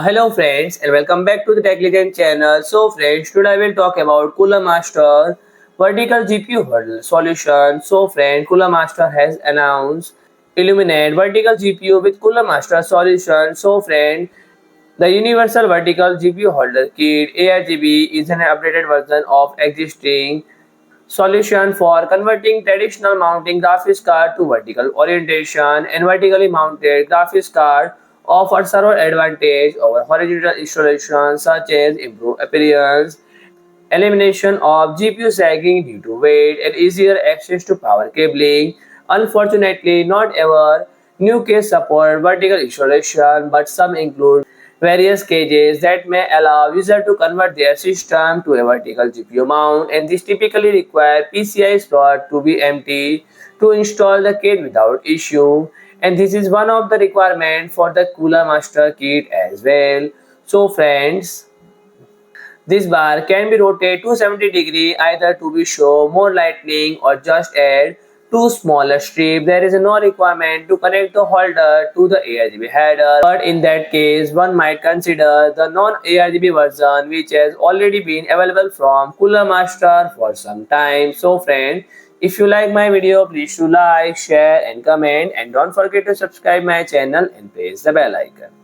Hello friends and welcome back to the Tech Legend channel. So friends, today I will talk about Cooler Master vertical GPU hurdle solution. So friend, Cooler Master has announced Illuminate vertical GPU with Cooler Master solution. So friend, the Universal Vertical GPU Holder Kit aRGB is an updated version of existing solution for converting traditional mounting graphics card to vertical orientation, and vertically mounted graphics card offer several advantages over horizontal installation such as improved appearance, elimination of GPU sagging due to weight, and easier access to power cabling. Unfortunately, not ever new case support vertical installation, but some include various cages that may allow user to convert their system to a vertical GPU mount, and this typically require PCIe slot to be empty to install the kit without issue, and this is one of the requirement for the Cooler Master kit as well. So friends, this bar can be rotated 270 either to be show more lightning or just add two smaller strips. There is no requirement to connect the holder to the aRGB header, but in that case one might consider the non-aRGB version which has already been available from Cooler Master for some time. So friend, if you like my video, please do like, share and comment, and don't forget to subscribe my channel and press the bell icon.